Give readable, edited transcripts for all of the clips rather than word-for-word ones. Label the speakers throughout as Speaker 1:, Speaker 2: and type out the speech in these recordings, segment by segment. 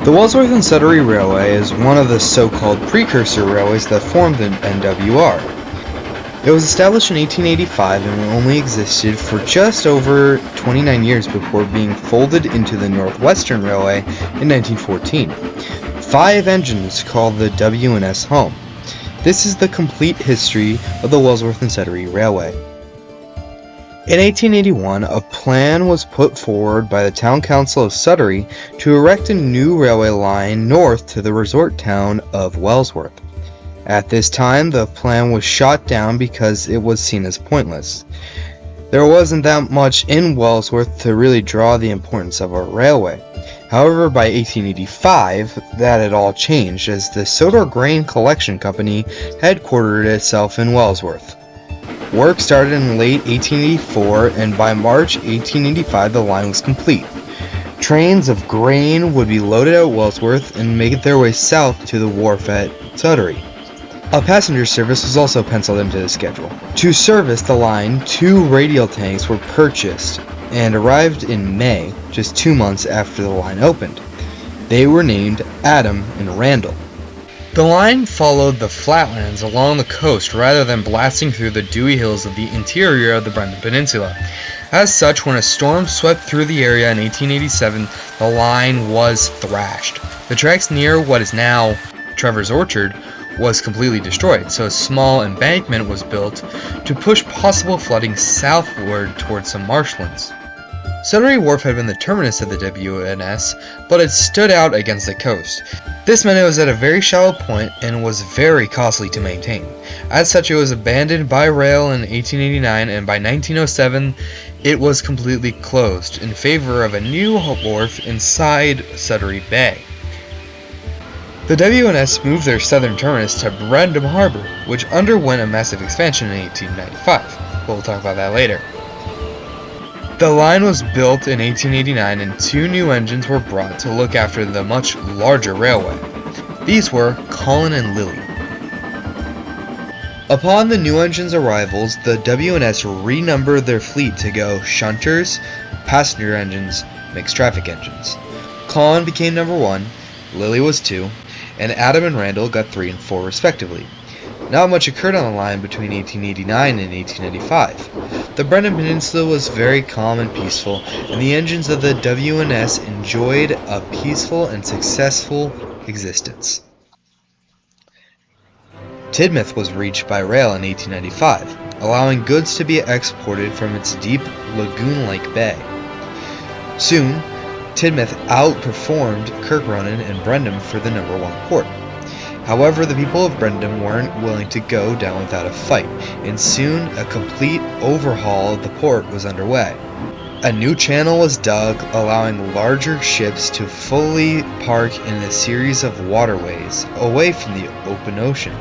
Speaker 1: The Wellsworth and Suddery Railway is one of the so-called precursor railways that formed the NWR. It was established in 1885 and only existed for just over 29 years before being folded into the Northwestern Railway in 1914. 5 engines called the W&S home. This is the complete history of the Wellsworth and Suddery Railway. In 1881, a plan was put forward by the Town Council of Suddery to erect a new railway line north to the resort town of Wellsworth. At this time, the plan was shot down because it was seen as pointless. There wasn't that much in Wellsworth to really draw the importance of a railway. However, by 1885, that had all changed as the Sodor Grain Collection Company headquartered itself in Wellsworth. Work started in late 1884, and by March 1885 the line was complete. Trains of grain would be loaded at Wellsworth and make their way south to the wharf at Suddery. A passenger service was also penciled into the schedule. To service the line, 2 radial tanks were purchased and arrived in May, just 2 months after the line opened. They were named Adam and Randall. The line followed the flatlands along the coast rather than blasting through the dewy hills of the interior of the Brendan Peninsula. As such, when a storm swept through the area in 1887, the line was thrashed. The tracks near what is now Trevor's Orchard was completely destroyed, so a small embankment was built to push possible flooding southward towards some marshlands. Suddery Wharf had been the terminus of the W&S, but it stood out against the coast. This meant it was at a very shallow point and was very costly to maintain. As such, it was abandoned by rail in 1889, and by 1907 it was completely closed in favor of a new wharf inside Suddery Bay. The W&S moved their southern terminus to Brendam Harbor, which underwent a massive expansion in 1895. We'll talk about that later. The line was built in 1889 and 2 new engines were brought to look after the much larger railway. These were Colin and Lily. Upon the new engines' arrivals, the W&S renumbered their fleet to go shunters, passenger engines, mixed traffic engines. Colin became number 1, Lily was 2, and Adam and Randall got 3 and 4 respectively. Not much occurred on the line between 1889 and 1895. The Brendan Peninsula was very calm and peaceful, and the engines of the W&S enjoyed a peaceful and successful existence. Tidmouth was reached by rail in 1895, allowing goods to be exported from its deep lagoon-like bay. Soon, Tidmouth outperformed Kirkronan and Brendam for the number 1 port. However, the people of Brendam weren't willing to go down without a fight, and soon a complete overhaul of the port was underway. A new channel was dug, allowing larger ships to fully park in a series of waterways away from the open ocean.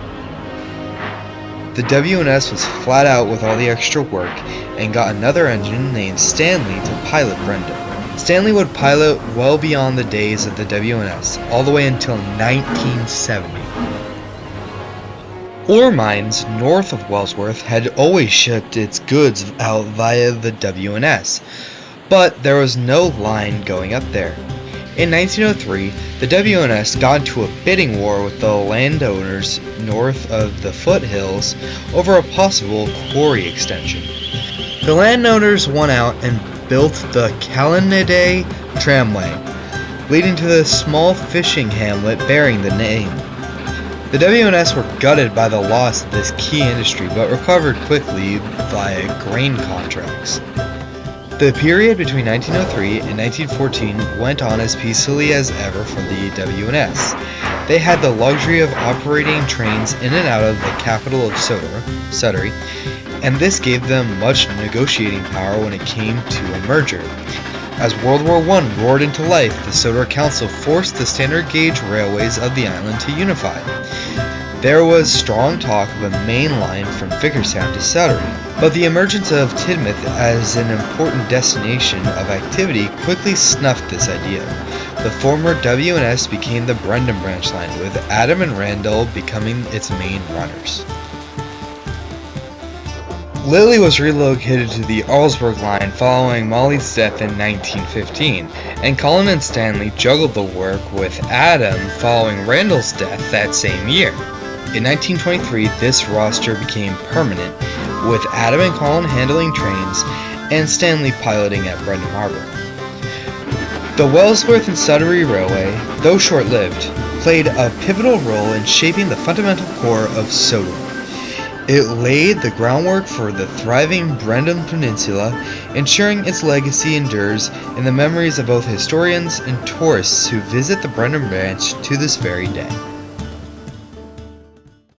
Speaker 1: The W&S was flat out with all the extra work and got another engine named Stanley to pilot Brendam. Stanley would pilot well beyond the days of the W&S, all the way until 1970. Ore mines north of Wellsworth had always shipped its goods out via the W&S, but there was no line going up there. In 1903, the W&S got into a bidding war with the landowners north of the foothills over a possible quarry extension. The landowners won out and built the Callanidday Tramway, leading to the small fishing hamlet bearing the name. The W&S were gutted by the loss of this key industry, but recovered quickly via grain contracts. The period between 1903 and 1914 went on as peacefully as ever for the W&S. They had the luxury of operating trains in and out of the capital of Suddery, and this gave them much negotiating power when it came to a merger. As World War I roared into life, the Sodor Council forced the standard gauge railways of the island to unify. There was strong talk of a main line from Vickerstown to Suddery, but the emergence of Tidmouth as an important destination of activity quickly snuffed this idea. The former W&S became the Brendam branch line, with Adam and Randall becoming its main runners. Lily was relocated to the Arlesburg line following Molly's death in 1915, and Colin and Stanley juggled the work with Adam following Randall's death that same year. In 1923, this roster became permanent, with Adam and Colin handling trains and Stanley piloting at Brendan Harbor. The Wellsworth and Suddery Railway, though short-lived, played a pivotal role in shaping the fundamental core of Sodor. It laid the groundwork for the thriving Brendan Peninsula, ensuring its legacy endures in the memories of both historians and tourists who visit the Brendan branch to this very day.